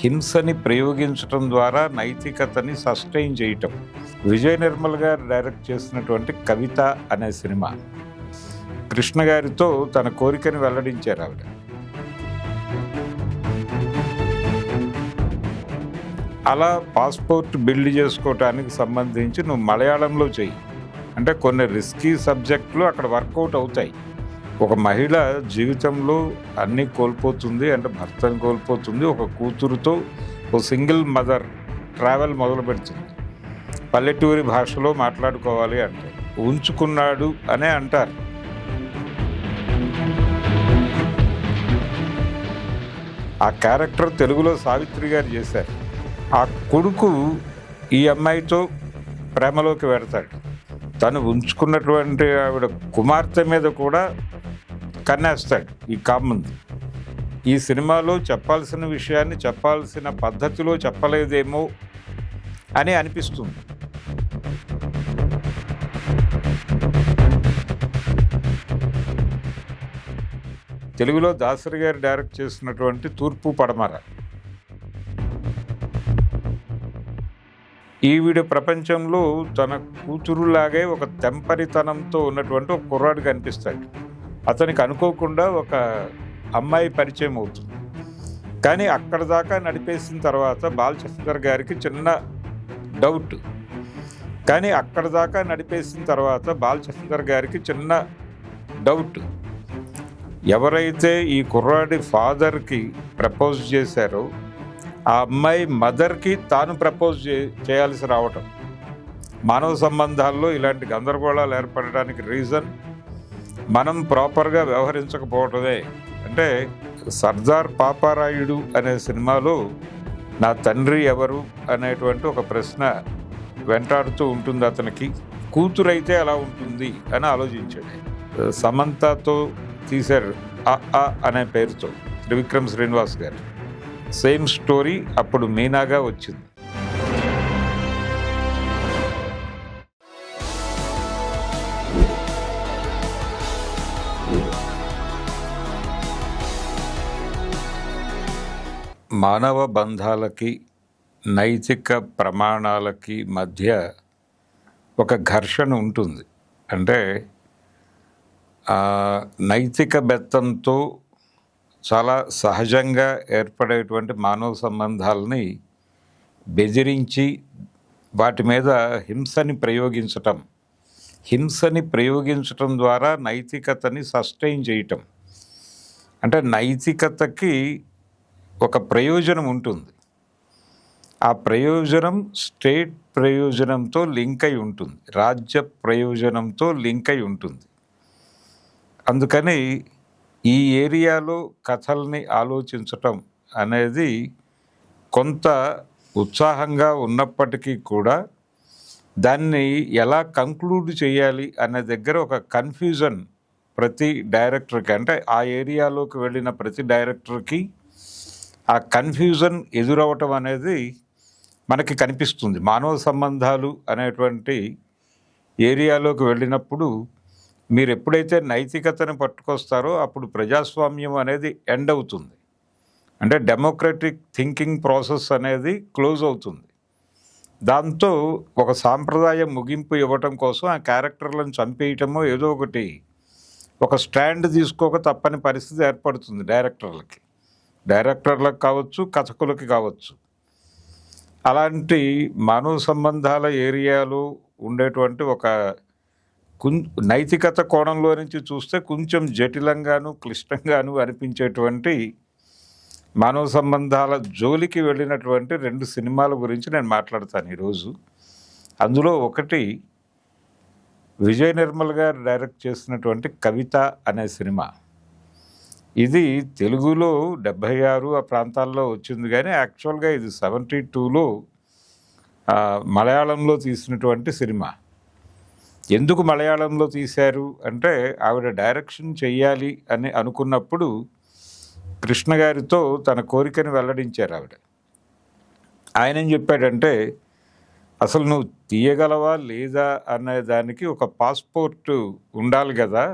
హింసని ప్రయోగించటం ద్వారా నైతికతని సస్టైన్ చేయటం. విజయ్ నిర్మల్ గారు డైరెక్ట్ చేసినటువంటి కవిత అనే సినిమా. కృష్ణ గారితో తన కోరికని వెల్లడించారు ఆవిడ. అలా పాస్పోర్ట్ బిల్డ్ చేసుకోవటానికి సంబంధించి నువ్వు మలయాళంలో చెయ్యి అంటే కొన్ని రిస్కీ సబ్జెక్టులు అక్కడ వర్కౌట్ అవుతాయి. ఒక మహిళ జీవితంలో అన్నీ కోల్పోతుంది, అంటే భర్తను కోల్పోతుంది, ఒక కూతురుతో ఒక సింగిల్ మదర్ ట్రావెల్ మొదలు పెడుతుంది. పల్లెటూరి భాషలో మాట్లాడుకోవాలి అంటే ఉంచుకున్నాడు అనే అంటారు. ఆ క్యారెక్టర్ తెలుగులో సావిత్రి గారు చేశారు. ఆ కొడుకు ఈ అమ్మాయితో ప్రేమలోకి వెడతాడు. తను ఉంచుకున్నటువంటి ఆవిడ కుమార్తె మీద కూడా కన్నేస్తాడు ఈ కామంది. ఈ సినిమాలో చెప్పాల్సిన విషయాన్ని చెప్పాల్సిన పద్ధతిలో చెప్పలేదేమో అని అనిపిస్తుంది. తెలుగులో దాసరి గారు డైరెక్ట్ చేసినటువంటి తూర్పు పడమర. ఈవిడ ప్రపంచంలో తన కూతురులాగే ఒక తెంపరితనంతో ఉన్నటువంటి ఒక కుర్రాడు కనిపిస్తాడు. అతనికి అనుకోకుండా ఒక అమ్మాయి పరిచయం అవుతుంది. కానీ అక్కడ దాకా నడిపేసిన తర్వాత బాలచందర్ గారికి చిన్న డౌట్. ఎవరైతే ఈ కుర్రాడి ఫాదర్కి ప్రపోజ్ చేశారో ఆ అమ్మాయి మదర్కి తాను ప్రపోజ్ చేయాల్సి రావటం. మానవ సంబంధాల్లో ఇలాంటి గందరగోళాలు ఏర్పడడానికి రీజన్ మనం ప్రాపర్గా వ్యవహరించకపోవటమే. అంటే సర్దార్ పాపారాయుడు అనే సినిమాలో నా తండ్రి ఎవరు అనేటువంటి ఒక ప్రశ్న వెంటాడుతూ ఉంటుంది అతనికి. కూతురైతే అలా ఉంటుంది అని ఆలోచించాడు. సమంతతో తీశారు అ అనే పేరుతో త్రివిక్రమ్ శ్రీనివాస్ గారు. సేమ్ స్టోరీ అప్పుడు మీనాగా వచ్చింది. మానవ బంధాలకి నైతిక ప్రమాణాలకి మధ్య ఒక ఘర్షణ ఉంటుంది. అంటే నైతిక బెత్తంతో చాలా సహజంగా ఏర్పడేటువంటి మానవ సంబంధాలని బెదిరించి వాటి మీద హింసని ప్రయోగించటం ద్వారా నైతికతని సస్టైన్ చేయటం. అంటే నైతికతకి ఒక ప్రయోజనం ఉంటుంది. ఆ ప్రయోజనం స్టేట్ ప్రయోజనంతో లింక్ అయి ఉంటుంది, రాజ్య ప్రయోజనంతో లింక్ అయి ఉంటుంది. అందుకని ఈ ఏరియాలో కథల్ని ఆలోచించటం అనేది కొంత ఉత్సాహంగా ఉన్నప్పటికీ కూడా దాన్ని ఎలా కంక్లూడ్ చేయాలి అనే దగ్గర ఒక కన్ఫ్యూజన్ ప్రతి డైరెక్టర్కి, అంటే ఆ ఏరియాలోకి వెళ్ళిన ప్రతి డైరెక్టర్కి ఆ కన్ఫ్యూజన్ ఎదురవటం అనేది మనకి కనిపిస్తుంది. మానవ సంబంధాలు అనేటువంటి ఏరియాలోకి వెళ్ళినప్పుడు మీరు ఎప్పుడైతే నైతికతను పట్టుకొస్తారో అప్పుడు ప్రజాస్వామ్యం అనేది ఎండ్ అవుతుంది. అంటే డెమోక్రటిక్ థింకింగ్ ప్రాసెస్ అనేది క్లోజ్ అవుతుంది. దాంతో ఒక సాంప్రదాయ ముగింపు ఇవ్వటం కోసం ఆ క్యారెక్టర్లను చంపేయటమో ఏదో ఒకటి ఒక స్టాండ్ తీసుకోక తప్పని పరిస్థితి ఏర్పడుతుంది డైరెక్టర్లకు కావచ్చు, కథకులకి కావచ్చు. అలాంటి మానవ సంబంధాల ఏరియాలో ఉండేటువంటి ఒక నైతికత కోణంలో నుంచి చూస్తే కొంచెం జటిలంగాను క్లిష్టంగాను అనిపించేటువంటి మానవ సంబంధాల జోలికి వెళ్ళినటువంటి 2 సినిమాల గురించి నేను మాట్లాడతాను ఈరోజు. అందులో ఒకటి విజయ్ నిర్మల్ గారు డైరెక్ట్ చేసినటువంటి కవిత అనే సినిమా. ఇది తెలుగులో 76 ఆ ప్రాంతాల్లో వచ్చింది, కానీ యాక్చువల్గా ఇది 72లో మలయాళంలో తీసినటువంటి సినిమా. ఎందుకు మలయాళంలో తీశారు అంటే ఆవిడ డైరెక్షన్ చెయ్యాలి అని అనుకున్నప్పుడు కృష్ణ గారితో తన కోరికని వెల్లడించారు ఆవిడ. ఆయన ఏం చెప్పాడంటే, అసలు నువ్వు తీయగలవా లేదా అనే దానికి ఒక పాస్పోర్ట్ ఉండాలి కదా,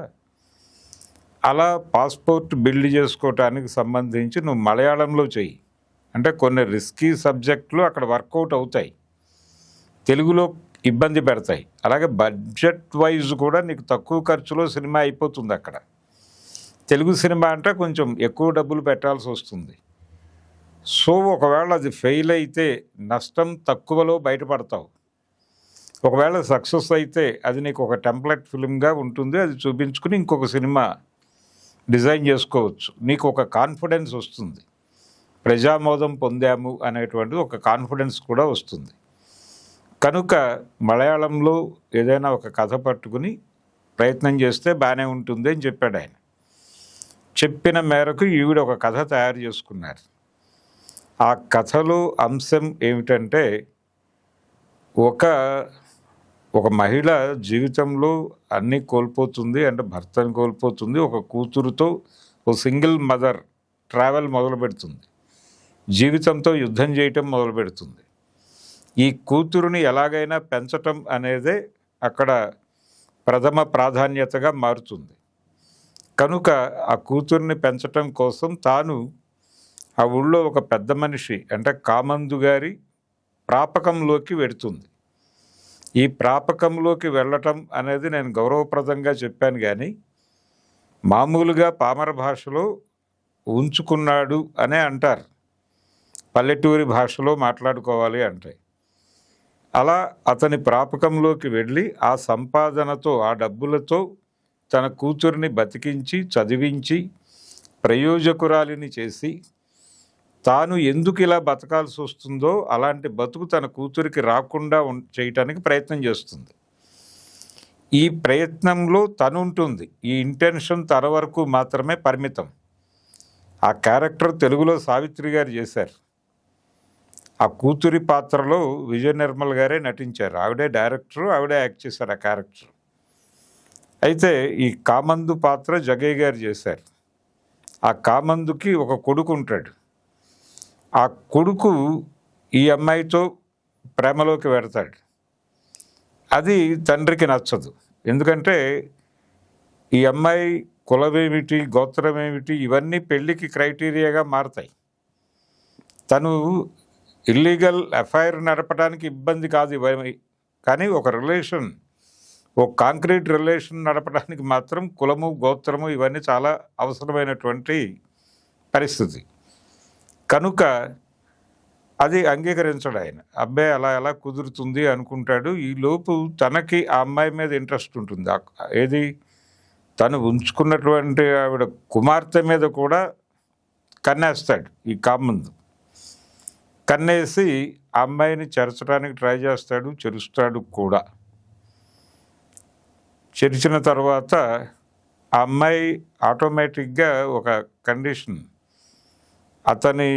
అలా పాస్పోర్ట్ బిల్డ్ చేసుకోవటానికి సంబంధించి నువ్వు మలయాళంలో చెయ్యి. అంటే కొన్ని రిస్కీ సబ్జెక్టులు అక్కడ వర్కౌట్ అవుతాయి, తెలుగులో ఇబ్బంది పెడతాయి. అలాగే బడ్జెట్ వైజ్ కూడా నీకు తక్కువ ఖర్చులో సినిమా అయిపోతుంది అక్కడ. తెలుగు సినిమా అంటే కొంచెం ఎక్కువ డబ్బులు పెట్టాల్సి వస్తుంది. సో ఒకవేళ అది ఫెయిల్ అయితే నష్టం తక్కువలో బయటపడతావు. ఒకవేళ సక్సెస్ అయితే అది నీకు ఒక టెంప్లెట్ ఫిల్మ్గా ఉంటుంది, అది చూపించుకుని ఇంకొక సినిమా డిజైన్ చేసుకోవచ్చు. నీకు ఒక కాన్ఫిడెన్స్ వస్తుంది, ప్రజామోదం పొందాము అనేటువంటిది ఒక కాన్ఫిడెన్స్ కూడా వస్తుంది. కనుక మలయాళంలో ఏదైనా ఒక కథ పట్టుకుని ప్రయత్నం చేస్తే బాగానే ఉంటుంది అని చెప్పాడు ఆయన. చెప్పిన మేరకు ఈవిడ ఒక కథ తయారు చేసుకున్నారు. ఆ కథలో అంశం ఏమిటంటే ఒక మహిళ జీవితంలో అన్నీ కోల్పోతుంది, అంటే భర్తను కోల్పోతుంది, ఒక కూతురుతో ఒక సింగిల్ మదర్ ట్రావెల్ మొదలు పెడుతుంది, జీవితంతో యుద్ధం చేయటం మొదలు పెడుతుంది. ఈ కూతురుని ఎలాగైనా పెంచటం అనేదే అక్కడ ప్రథమ ప్రాధాన్యతగా మారుతుంది. కనుక ఆ కూతుర్ని పెంచటం కోసం తాను ఆ ఊళ్ళో ఒక పెద్ద మనిషి అంటే కామందు గారి ప్రాపకంలోకి వెడుతుంది. ఈ ప్రాపకంలోకి వెళ్ళటం అనేది నేను గౌరవప్రదంగా చెప్పాను, కానీ మామూలుగా పామర భాషలో ఉంచుకున్నాడు అనే అంటారు, పల్లెటూరి భాషలో మాట్లాడుకోవాలి అంటే. అలా అతని ప్రాపకంలోకి వెళ్ళి ఆ సంపాదనతో, ఆ డబ్బులతో తన కూతురిని బతికించి చదివించి ప్రయోజకురాలిని చేసి తాను ఎందుకు ఇలా బతకాల్సి వస్తుందో అలాంటి బతుకు తన కూతురికి రాకుండా చేయటానికి ప్రయత్నం చేస్తుంది. ఈ ప్రయత్నంలో తను ఉంటుంది, ఈ ఇంటెన్షన్ తన వరకు మాత్రమే పరిమితం. ఆ క్యారెక్టర్ తెలుగులో సావిత్రి గారు చేశారు. ఆ కూతురి పాత్రలో విజయ నిర్మల్ గారే నటించారు. ఆవిడే డైరెక్టరు, ఆవిడే యాక్ట్ చేశారు ఆ క్యారెక్టర్. అయితే ఈ కామందు పాత్ర జగయ్య గారు చేశారు. ఆ కామందుకి ఒక కొడుకు ఉంటాడు. ఆ కొడుకు ఈ అమ్మాయితో ప్రేమలోకి వెడతాడు. అది తండ్రికి నచ్చదు. ఎందుకంటే ఈ అమ్మాయి కులమేమిటి, గోత్రమేమిటి, ఇవన్నీ పెళ్ళికి క్రైటీరియాగా మారతాయి. తను ఇల్లీగల్ అఫైర్ నడపడానికి ఇబ్బంది కాదు ఇవన్నీ, కానీ ఒక రిలేషన్, ఒక కాంక్రీట్ రిలేషన్ నడపడానికి మాత్రం కులము, గోత్రము ఇవన్నీ చాలా అవసరమైనటువంటి పరిస్థితి. కనుక అది అంగీకరించడు ఆయన. అబ్బాయి అలా ఎలా కుదురుతుంది అనుకుంటాడు. ఈ లోపు తనకి ఆ అమ్మాయి మీద ఇంట్రెస్ట్ ఉంటుంది. ఏది తను ఉంచుకున్నటువంటి ఆవిడ కుమార్తె మీద కూడా కన్నేస్తాడు ఈ కామందు. కన్నేసి ఆ అమ్మాయిని చెరచడానికి ట్రై చేస్తాడు, చెరుస్తాడు కూడా. చెరిచిన తర్వాత ఆ అమ్మాయి ఆటోమేటిక్గా ఒక కండిషన్, అతని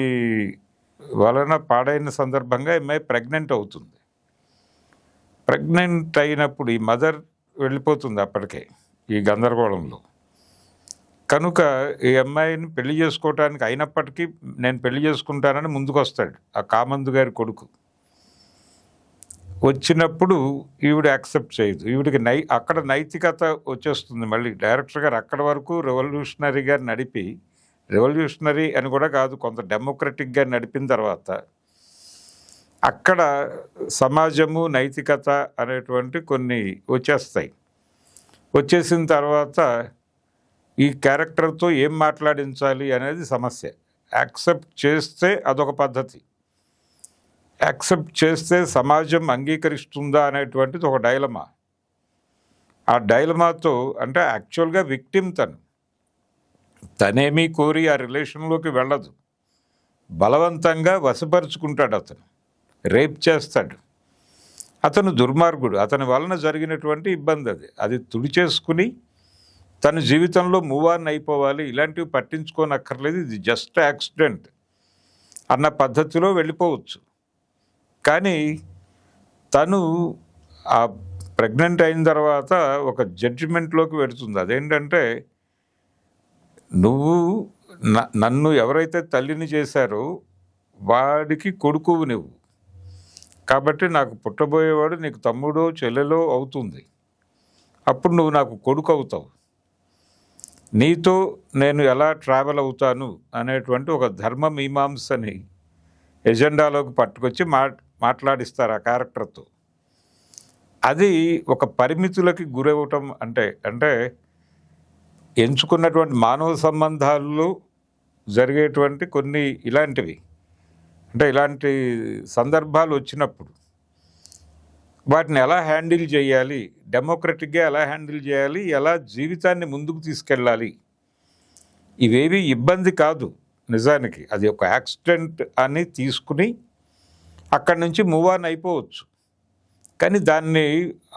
వలన పాడైన సందర్భంగా అమ్మాయి ప్రెగ్నెంట్ అవుతుంది. ప్రెగ్నెంట్ అయినప్పుడు ఈ మదర్ వెళ్ళిపోతుంది అప్పటికే ఈ గందరగోళంలో. కనుక ఈ అమ్మాయిని పెళ్లి చేసుకోవటానికి అయినప్పటికీ నేను పెళ్లి చేసుకుంటానని ముందుకు వస్తాడు ఆ కామందు గారి కొడుకు. వచ్చినప్పుడు ఈవిడ యాక్సెప్ట్ చేయదు. ఈవిడికి అక్కడ నైతికత వచ్చేస్తుంది. మళ్ళీ డైరెక్టర్ గారు అక్కడి వరకు రెవల్యూషనరీగా నడిపి, రెవల్యూషనరీ అని కూడా కాదు, కొంత డెమోక్రటిక్గా నడిపిన తర్వాత అక్కడ సమాజము, నైతికత అనేటువంటి కొన్ని వచ్చేస్తాయి. వచ్చేసిన తర్వాత ఈ క్యారెక్టర్తో ఏం మాట్లాడించాలి అనేది సమస్య. యాక్సెప్ట్ చేస్తే అదొక పద్ధతి, యాక్సెప్ట్ చేస్తే సమాజం అంగీకరిస్తుందా అనేటువంటిది ఒక డైలమా. ఆ డైలమాతో అంటే యాక్చువల్గా విక్టిమ్ తనేమీ కోరి ఆ రిలేషన్లోకి వెళ్ళదు, బలవంతంగా వశపరుచుకుంటాడు, అతను రేప్ చేస్తాడు. అతను దుర్మార్గుడు, అతని వలన జరిగినటువంటి ఇబ్బంది అది తుడిచేసుకుని తన జీవితంలో మూవ్ ఆన్ అయిపోవాలి, ఇలాంటివి పట్టించుకోనక్కర్లేదు, ఇది జస్ట్ యాక్సిడెంట్ అన్న పద్ధతిలో వెళ్ళిపోవచ్చు. కానీ తను ఆ ప్రెగ్నెంట్ అయిన తర్వాత ఒక జడ్జిమెంట్లోకి వెళుతుంది. అదేంటంటే, నువ్వు నన్ను ఎవరైతే తల్లిని చేశారో వాడికి కొడుకువు నువ్వు, కాబట్టి నాకు పుట్టబోయేవాడు నీకు తమ్ముడో చెల్లెలో అవుతుంది, అప్పుడు నువ్వు నాకు కొడుకు అవుతావు, నీతో నేను ఎలా ట్రావెల్ అవుతాను అనేటువంటి ఒక ధర్మ మీమాంసని ఎజెండాలోకి పట్టుకొచ్చి మాట్లాడిస్తారు ఆ క్యారెక్టర్తో. అది ఒక పరిమితులకి గురవటం అంటే అంటే ఎంచుకున్నటువంటి మానవ సంబంధాల్లో జరిగేటువంటి కొన్ని ఇలాంటివి, అంటే ఇలాంటి సందర్భాలు వచ్చినప్పుడు వాటిని ఎలా హ్యాండిల్ చేయాలి, డెమోక్రటిక్గా ఎలా హ్యాండిల్ చేయాలి, ఎలా జీవితాన్ని ముందుకు తీసుకెళ్ళాలి, ఇవేవి ఇబ్బంది కాదు. నిజానికి అది ఒక యాక్సిడెంట్ అని తీసుకుని అక్కడి నుంచి మూవ్ ఆన్ అయిపోవచ్చు. కానీ దాన్ని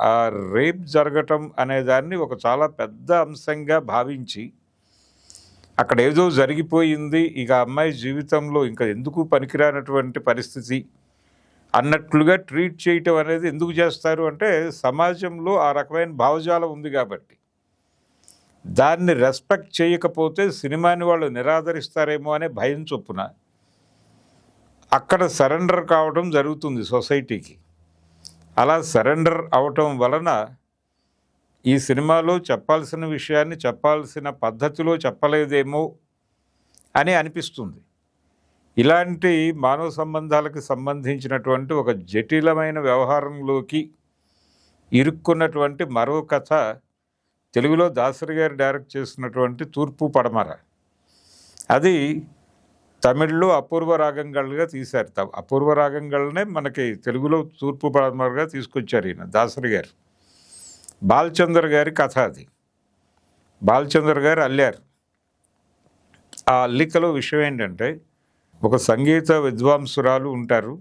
ఆ రేప్ జరగటం అనే దాన్ని ఒక చాలా పెద్ద అంశంగా భావించి అక్కడ ఏదో జరిగిపోయింది, ఇక అమ్మాయి జీవితంలో ఇంకా ఎందుకు పనికిరానటువంటి పరిస్థితి అన్నట్లుగా ట్రీట్ చేయటం అనేది ఎందుకు చేస్తారు అంటే సమాజంలో ఆ రకమైన భావజాలం ఉంది కాబట్టి. దాన్ని రెస్పెక్ట్ చేయకపోతే సినిమాని వాళ్ళు నిరాదరిస్తారేమో అనే భయం చొప్పున అక్కడ సరెండర్ కావడం జరుగుతుంది సొసైటీకి. అలా సరెండర్ అవటం వలన ఈ సినిమాలో చెప్పాల్సిన విషయాన్ని చెప్పాల్సిన పద్ధతిలో చెప్పలేదేమో అని అనిపిస్తుంది. ఇలాంటి మానవ సంబంధాలకు సంబంధించినటువంటి ఒక జటిలమైన వ్యవహారంలోకి ఇరుక్కున్నటువంటి మరో కథ తెలుగులో దాసరి గారు డైరెక్ట్ చేసినటువంటి తూర్పు పడమర. అది తమిళ్లో అపూర్వ రాగంగల్గా తీశారు. అపూర్వ రాగంగల్నే మనకి తెలుగులో తూర్పు పడమరగా తీసుకొచ్చారు ఈయన దాసరి గారు. బాలచందర్ గారి కథ అది. బాలచందర్ గారు అల్లారు. ఆ అల్లికలో విషయం ఏంటంటే, ఒక సంగీత విద్వాంసురాలు ఉంటారు,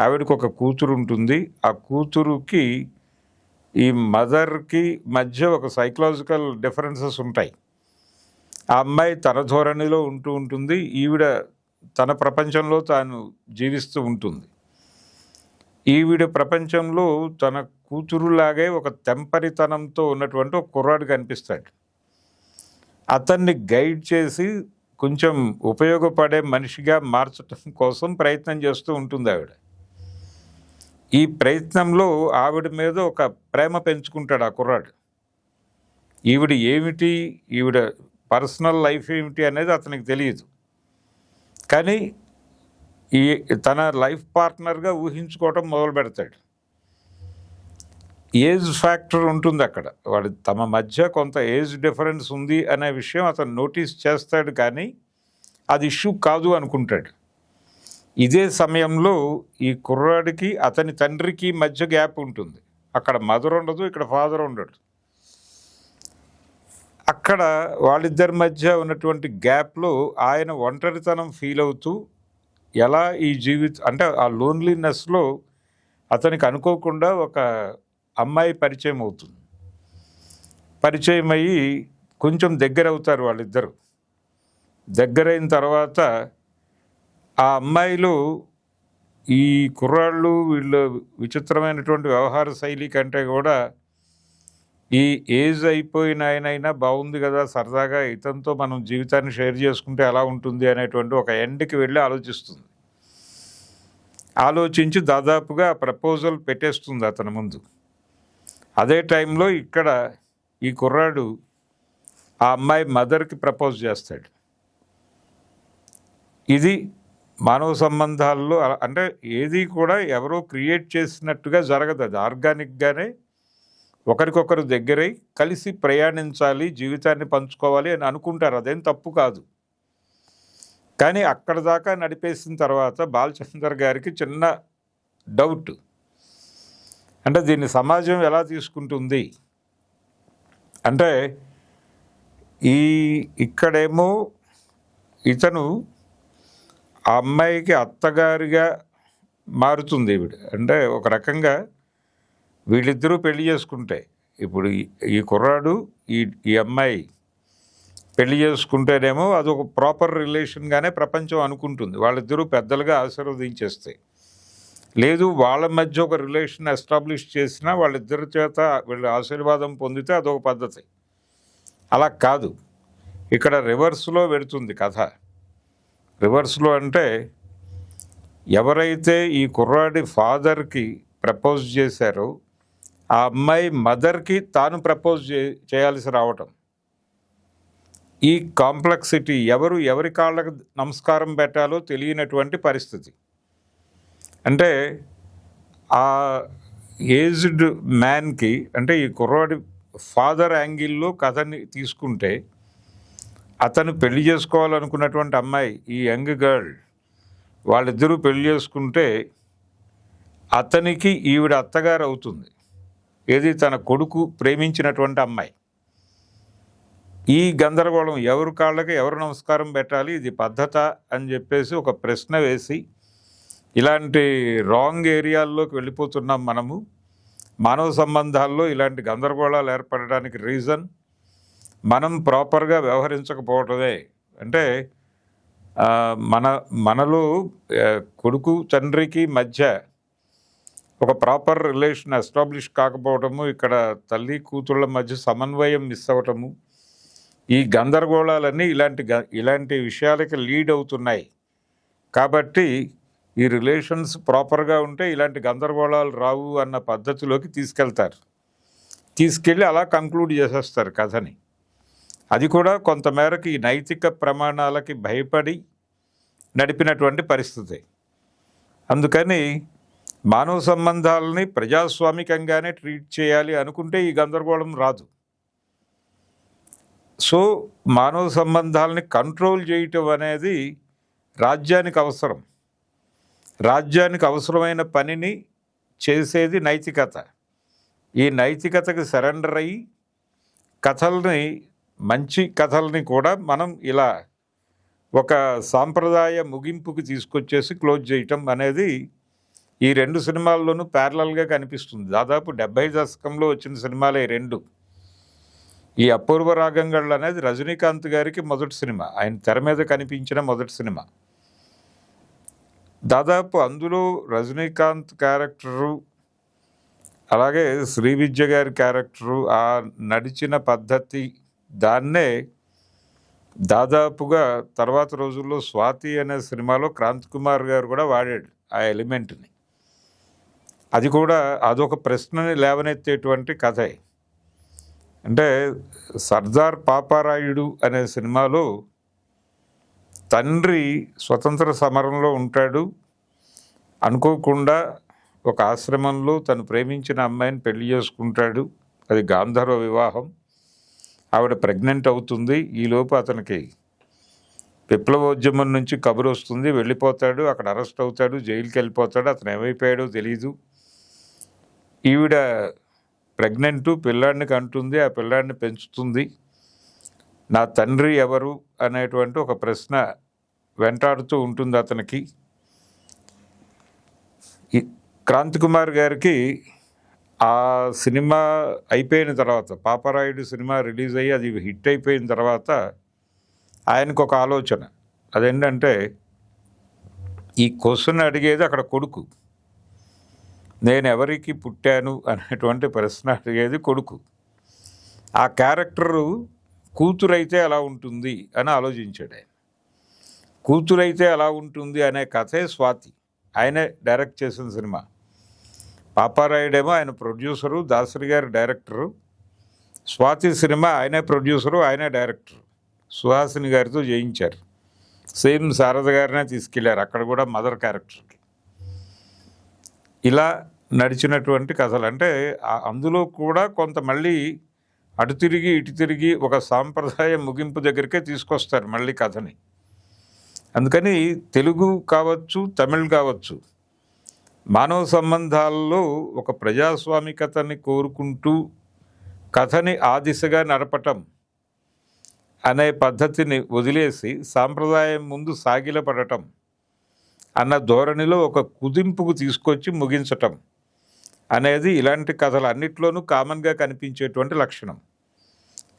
ఆవిడకి ఒక కూతురు ఉంటుంది. ఆ కూతురుకి ఈ మదర్కి మధ్య ఒక సైకలాజికల్ డిఫరెన్సెస్ ఉంటాయి. ఆ అమ్మాయి తన ధోరణిలో ఉంటుంది, ఈవిడ తన ప్రపంచంలో తాను జీవిస్తూ ఉంటుంది. ఈవిడ ప్రపంచంలో తన కూతురులాగే ఒక తెంపరితనంతో ఉన్నటువంటి ఒక కుర్రాడు కనిపిస్తాడు. అతన్ని గైడ్ చేసి కొంచెం ఉపయోగపడే మనిషిగా మార్చడం కోసం ప్రయత్నం చేస్తూ ఉంటుంది ఆవిడ. ఈ ప్రయత్నంలో ఆవిడ మీద ఒక ప్రేమ పెంచుకుంటాడు ఆ కుర్రాడు. ఈవిడ ఏమిటి, ఈవిడ పర్సనల్ లైఫ్ ఏమిటి అనేది అతనికి తెలియదు. కానీ ఈ తన లైఫ్ పార్ట్నర్గా ఊహించుకోవటం మొదలు పెడతాడు. ఏజ్ ఫ్యాక్టర్ ఉంటుంది అక్కడ. వాడు తమ మధ్య కొంత ఏజ్ డిఫరెన్స్ ఉంది అనే విషయం అతను నోటీస్ చేస్తాడు, కానీ అది ఇష్యూ కాదు అనుకుంటాడు. ఇదే సమయంలో ఈ కుర్రాడికి అతని తండ్రికి మధ్య గ్యాప్ ఉంటుంది. అక్కడ మదర్ ఉండదు, ఇక్కడ ఫాదర్ ఉండడు. అక్కడ వాళ్ళిద్దరి మధ్య ఉన్నటువంటి గ్యాప్లో ఆయన ఒంటరితనం ఫీల్ అవుతూ ఎలా ఈ అంటే ఆ లోన్లీనెస్లో అతనికి అనుకోకుండా ఒక అమ్మాయి పరిచయం అవుతుంది. పరిచయం అయ్యి కొంచెం దగ్గర అవుతారు వాళ్ళిద్దరు. దగ్గరైన తర్వాత ఆ అమ్మాయిలు ఈ కుర్రాళ్ళు వీళ్ళు విచిత్రమైనటువంటి వ్యవహార శైలి కంటే కూడా ఈ ఏజ్ అయిపోయిన ఆయనైనా బాగుంది కదా, సరదాగా ఇతనితో మనం జీవితాన్ని షేర్ చేసుకుంటే ఎలా ఉంటుంది అనేటువంటి ఒక ఎండ్కి వెళ్ళి ఆలోచిస్తుంది. ఆలోచించి దాదాపుగా ప్రపోజల్ పెట్టేస్తుంది అతని ముందు. అదే టైంలో ఇక్కడ ఈ కుర్రాడు ఆ అమ్మాయి మదర్కి ప్రపోజ్ చేస్తాడు. ఇది మానవ సంబంధాల్లో అంటే ఏది కూడా ఎవరో క్రియేట్ చేసినట్టుగా జరగదు. అది ఆర్గానిక్గానే ఒకరికొకరు దగ్గరై కలిసి ప్రయాణించాలి, జీవితాన్ని పంచుకోవాలి అని అనుకుంటారు. అదేం తప్పు కాదు. కానీ అక్కడ దాకా నడిపేసిన తర్వాత బాలచందర్ గారికి చిన్న డౌట్. అంటే దీన్ని సమాజం ఎలా తీసుకుంటుంది అంటే, ఇక్కడేమో ఇతను ఆ అమ్మాయికి అత్తగారిగా మారుతుంది ఈవిడ. అంటే ఒక రకంగా వీళ్ళిద్దరూ పెళ్లి చేసుకుంటే, ఇప్పుడు ఈ కుర్రాడు ఈ అమ్మాయి పెళ్లి చేసుకుంటేనేమో అదొక ప్రాపర్ రిలేషన్గానే ప్రపంచం అనుకుంటుంది. వాళ్ళిద్దరూ పెద్దలుగా ఆశీర్వదించేస్తే, లేదు వాళ్ళ మధ్య ఒక రిలేషన్ ఎస్టాబ్లిష్ చేసినా వాళ్ళిద్దరి చేత వీళ్ళ ఆశీర్వాదం పొందితే అదొక పద్ధతి. అలా కాదు, ఇక్కడ రివర్స్లో పెడుతుంది కథ. రివర్స్లో అంటే ఎవరైతే ఈ కుర్రాడి ఫాదర్కి ప్రపోజ్ చేశారో ఆ అమ్మాయి మదర్కి తాను ప్రపోజ్ చేయాల్సి రావటం. ఈ కాంప్లెక్సిటీ ఎవరి కాళ్ళకు నమస్కారం పెట్టాలో తెలియనటువంటి పరిస్థితి. అంటే ఆ ఏజ్డ్ మ్యాన్కి, అంటే ఈ కుర్రాడి ఫాదర్ యాంగిల్లో కథని తీసుకుంటే, అతను పెళ్లి చేసుకోవాలనుకున్నటువంటి అమ్మాయి, ఈ యంగ్ గర్ల్, వాళ్ళిద్దరూ పెళ్లి చేసుకుంటే అతనికి ఈవిడ అత్తగారు అవుతుంది. ఏది, తన కొడుకు ప్రేమించినటువంటి అమ్మాయి. ఈ గందరగోళం, ఎవరి కాళ్ళకి ఎవరు నమస్కారం పెట్టాలి, ఇది పద్ధత అని చెప్పేసి ఒక ప్రశ్న వేసి, ఇలాంటి రాంగ్ ఏరియాల్లోకి వెళ్ళిపోతున్నాం మనము. మానవ సంబంధాల్లో ఇలాంటి గందరగోళాలు ఏర్పడడానికి రీజన్ మనం ప్రాపర్గా వ్యవహరించకపోవటమే. అంటే మనలో కొడుకు తండ్రికి మధ్య ఒక ప్రాపర్ రిలేషన్ ఎస్టాబ్లిష్ కాకపోవటము, ఇక్కడ తల్లి కూతుళ్ళ మధ్య సమన్వయం మిస్ అవ్వటము, ఈ గందరగోళాలన్నీ ఇలాంటి విషయాలకి లీడ్ అవుతున్నాయి. కాబట్టి ఈ రిలేషన్స్ ప్రాపర్గా ఉంటే ఇలాంటి గందరగోళాలు రావు అన్న పద్ధతిలోకి తీసుకెళ్ళి అలా కంక్లూడ్ చేసేస్తారు కథని. అది కూడా కొంతమేరకు ఈ నైతిక ప్రమాణాలకి భయపడి నడిపినటువంటి పరిస్థితి. అందుకని మానవ సంబంధాలని ప్రజాస్వామికంగానే ట్రీట్ చేయాలి అనుకుంటే ఈ గందరగోళం రాదు. సో మానవ సంబంధాలని కంట్రోల్ చేయటం అనేది రాజ్యానికి అవసరం. రాజ్యానికి అవసరమైన పనిని చేసేది నైతికత. ఈ నైతికతకి సరెండర్ అయ్యి మంచి కథల్ని కూడా మనం ఇలా ఒక సాంప్రదాయ ముగింపుకి తీసుకొచ్చేసి క్లోజ్ చేయటం అనేది ఈ రెండు సినిమాల్లోనూ ప్యారలల్గా కనిపిస్తుంది. దాదాపు 70 దశకంలో వచ్చిన సినిమాలే రెండు. ఈ అపూర్వ రాగంగళ్ళు అనేది రజనీకాంత్ గారికి మొదటి సినిమా, ఆయన తెర మీద కనిపించిన మొదటి సినిమా. దాదాపు అందులో రజనీకాంత్ క్యారెక్టరు, అలాగే శ్రీవిద్య గారి క్యారెక్టరు, ఆ నడిచిన పద్ధతి, దాన్నే దాదాపుగా తర్వాత రోజుల్లో స్వాతి అనే సినిమాలో క్రాంతి కుమార్ గారు కూడా వాడాడు ఆ ఎలిమెంట్ని. అది కూడా అదొక ప్రశ్నని లేవనెత్తేటువంటి కథే. అంటే సర్దార్ పాపారాయుడు అనే సినిమాలో తండ్రి స్వతంత్ర సమరంలో ఉంటాడు. అనుకోకుండా ఒక ఆశ్రమంలో తను ప్రేమించిన అమ్మాయిని పెళ్లి చేసుకుంటాడు. అది గాంధర్వ వివాహం. ఆవిడ ప్రెగ్నెంట్ అవుతుంది. ఈలోపు అతనికి విప్లవోద్యమం నుంచి కబురు వస్తుంది, వెళ్ళిపోతాడు. అక్కడ అరెస్ట్ అవుతాడు, జైలుకి వెళ్ళిపోతాడు. అతను ఏమైపోయాడో తెలీదు. ఈవిడ ప్రెగ్నెంటు, పిల్లాడిని కంటుంది, ఆ పిల్లాడిని పెంచుతుంది. నా తండ్రి ఎవరు అనేటువంటి ఒక ప్రశ్న వెంటాడుతూ ఉంటుంది అతనికి. క్రాంతి కుమార్ గారికి ఆ సినిమా అయిపోయిన తర్వాత, పాపారాయుడు సినిమా రిలీజ్ అయ్యి అది హిట్ అయిపోయిన తర్వాత ఆయనకు ఒక ఆలోచన. అదేంటంటే, ఈ క్వశ్చన్ అడిగేది అక్కడ కొడుకు, నేను ఎవరికి పుట్టాను అనేటువంటి ప్రశ్న అడిగేది కొడుకు. ఆ క్యారెక్టరు కూతురైతే ఎలా ఉంటుంది అని ఆలోచించాడు ఆయన. కూతురైతే ఎలా ఉంటుంది అనే కథే స్వాతి. ఆయనే డైరెక్ట్ చేసిన సినిమా. పాపారాయుడేమో ఆయన ప్రొడ్యూసరు, దాసరి గారు డైరెక్టరు. స్వాతి సినిమా ఆయనే ప్రొడ్యూసరు, ఆయనే డైరెక్టరు. సుహాసిని గారితో చేయించారు. సేమ్ శారద గారినే తీసుకెళ్లారు, అక్కడ కూడా మదర్ క్యారెక్టర్కి. ఇలా నడిచినటువంటి కథలు. అంటే అందులో కూడా కొంత మళ్ళీ అటు తిరిగి ఇటు తిరిగి ఒక సాంప్రదాయ ముగింపు దగ్గరికే తీసుకొస్తారు మళ్ళీ కథని. అందుకని తెలుగు కావచ్చు, తమిళ్ కావచ్చు, మానవ సంబంధాల్లో ఒక ప్రజాస్వామికతని కోరుకుంటూ కథని ఆ దిశగా నడపటం అనే పద్ధతిని వదిలేసి సాంప్రదాయం ముందు సాగిలపడటం అన్న ధోరణిలో ఒక కుదింపుకు తీసుకొచ్చి ముగించటం అనేది ఇలాంటి కథలు అన్నిట్లోనూ కామన్గా కనిపించేటువంటి లక్షణం.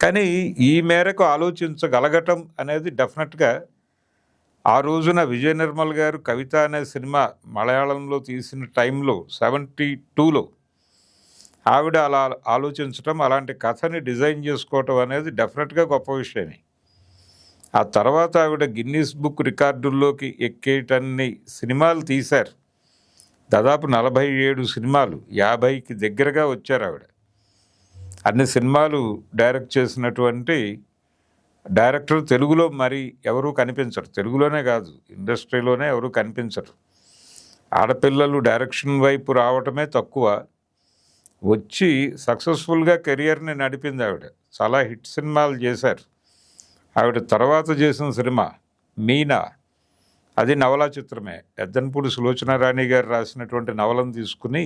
కానీ ఈ మేరకు ఆలోచించగలగటం అనేది డెఫినెట్గా ఆ రోజున విజయ నిర్మల్ గారు కవిత అనే సినిమా మలయాళంలో తీసిన టైంలో 72లో ఆవిడ అలా ఆలోచించటం, అలాంటి కథని డిజైన్ చేసుకోవటం అనేది డెఫినెట్గా గొప్ప విషయమే. ఆ తర్వాత ఆవిడ గిన్నీస్ బుక్ రికార్డుల్లోకి ఎక్కేటన్ని సినిమాలు తీశారు. దాదాపు 47 సినిమాలు, 50కి దగ్గరగా వచ్చారు ఆవిడ. అన్ని సినిమాలు డైరెక్ట్ చేసినటువంటి డైరెక్టర్ తెలుగులో మరి ఎవరూ కనిపించరు, తెలుగులోనే కాదు ఇండస్ట్రీలోనే ఎవరూ కనిపించరు. ఆడపిల్లలు డైరెక్షన్ వైపు రావటమే తక్కువ, వచ్చి సక్సెస్ఫుల్గా కెరియర్ని నడిపింది ఆవిడ. చాలా హిట్ సినిమాలు చేశారు. ఆవిడ తర్వాత చేసిన సినిమా మీనా, అది నవలా చిత్రమే. ఎద్దనపూడి సులోచనారాణి గారు రాసినటువంటి నవలను తీసుకుని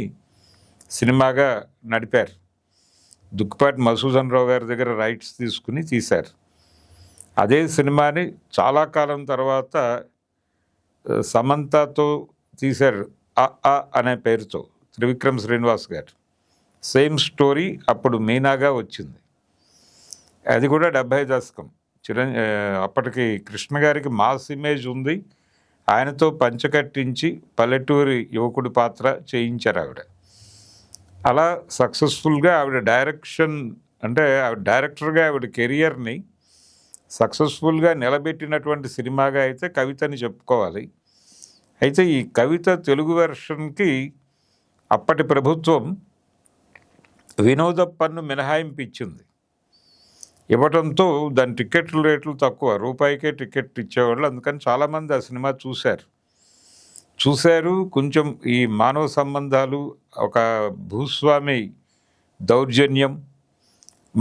సినిమాగా నడిపారు. దుక్కిపాటి మధుసూదన్ రావు గారి దగ్గర రైట్స్ తీసుకుని తీశారు. అదే సినిమాని చాలా కాలం తర్వాత సమంతతో తీశారు, అ అనే పేరుతో, త్రివిక్రమ్ శ్రీనివాస్ గారు. సేమ్ స్టోరీ అప్పుడు మీనాగా వచ్చింది. అది కూడా 70 దశకం. అప్పటికి కృష్ణ గారికి మాస్ ఇమేజ్ ఉంది, ఆయనతో పంచకట్టించి పల్లెటూరి యువకుడి పాత్ర చేయించారు ఆవిడ. అలా సక్సెస్ఫుల్గా ఆవిడ డైరెక్షన్, అంటే ఆవిడ డైరెక్టర్గా ఆవిడ కెరియర్ని సక్సెస్ఫుల్గా నిలబెట్టినటువంటి సినిమాగా అయితే కవితని చెప్పుకోవాలి. అయితే ఈ కవిత తెలుగు వెర్షన్కి అప్పటి ప్రభుత్వం వినోద పన్ను మినహాయింపు ఇచ్చింది. ఇవ్వడంతో దాని టికెట్ల రేట్లు తక్కువ, రూపాయికే టికెట్ ఇచ్చేవాళ్ళు. అందుకని చాలామంది ఆ సినిమా చూశారు. కొంచెం ఈ మానవ సంబంధాలు, ఒక భూస్వామి దౌర్జన్యం,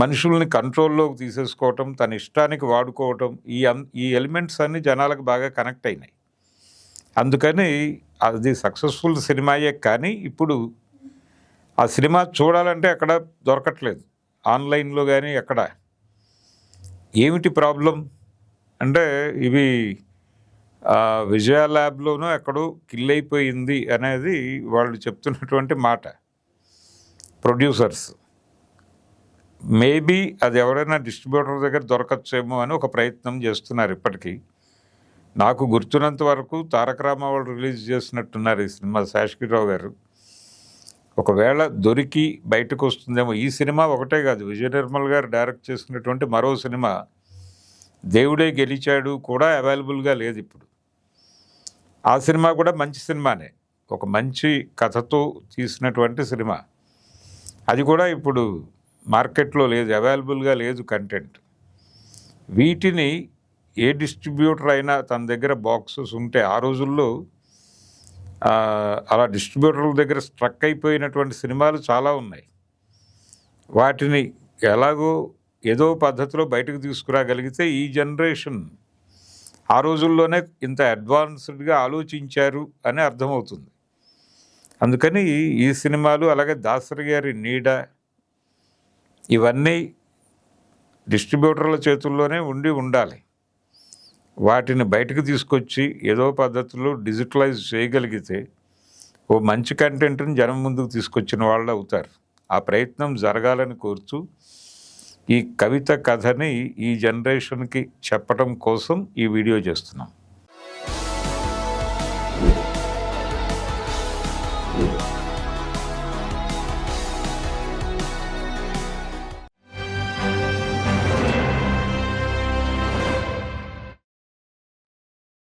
మనుషుల్ని కంట్రోల్లోకి తీసేసుకోవటం, తన ఇష్టానికి వాడుకోవటం, ఈ ఎలిమెంట్స్ అన్నీ జనాలకు బాగా కనెక్ట్ అయినాయి. అందుకని అది సక్సెస్ఫుల్ సినిమాయే. కానీ ఇప్పుడు ఆ సినిమా చూడాలంటే ఎక్కడ దొరకట్లేదు, ఆన్లైన్లో కానీ ఎక్కడ. ఏమిటి ప్రాబ్లం అంటే, ఇవి విజయ ల్యాబ్లోనూ ఎక్కడో కిల్ అయిపోయింది అనేది వాళ్ళు చెప్తున్నటువంటి మాట, ప్రొడ్యూసర్స్. మేబీ అది ఎవరైనా డిస్ట్రిబ్యూటర్ దగ్గర దొరకచ్చేమో అని ఒక ప్రయత్నం చేస్తున్నారు ఇప్పటికీ. నాకు గుర్తున్నంత వరకు తారక రామారావు రిలీజ్ చేసినట్టున్నారు ఈ సినిమా, శేషగిరిరావు గారు. ఒకవేళ దొరికి బయటకు వస్తుందేమో. ఈ సినిమా ఒకటే కాదు, విజయ నిర్మల్ గారు డైరెక్ట్ చేసినటువంటి మరో సినిమా దేవుడే గెలిచాడు కూడా అవైలబుల్గా లేదు ఇప్పుడు. ఆ సినిమా కూడా మంచి సినిమానే, ఒక మంచి కథతో తీసినటువంటి సినిమా. అది కూడా ఇప్పుడు మార్కెట్లో లేదు, అవైలబుల్గా లేదు కంటెంట్. వీటిని ఏ డిస్ట్రిబ్యూటర్ అయినా తన దగ్గర బాక్సెస్ ఉంటే, ఆ రోజుల్లో అలా డిస్ట్రిబ్యూటర్ల దగ్గర స్ట్రక్ అయిపోయినటువంటి సినిమాలు చాలా ఉన్నాయి. వాటిని ఎలాగో ఏదో పద్ధతిలో బయటకు తీసుకురాగలిగితే ఈ జనరేషన్ ఆ రోజుల్లోనే ఇంత అడ్వాన్స్డ్గా ఆలోచించారు అని అర్థమవుతుంది. అందుకని ఈ సినిమాలు, అలాగే దాసరి గారి నీడ, ఇవన్నీ డిస్ట్రిబ్యూటర్ల చేతుల్లోనే ఉండాలి. వాటిని బయటకు తీసుకొచ్చి ఏదో పద్ధతిలో డిజిటలైజ్ చేయగలిగితే ఓ మంచి కంటెంట్ని జనం ముందుకు తీసుకొచ్చిన వాళ్ళు అవుతారు. ఆ ప్రయత్నం జరగాలని కోరుతూ ఈ కవిత కథని ఈ జనరేషన్కి చెప్పడం కోసం ఈ వీడియో చేస్తున్నాం.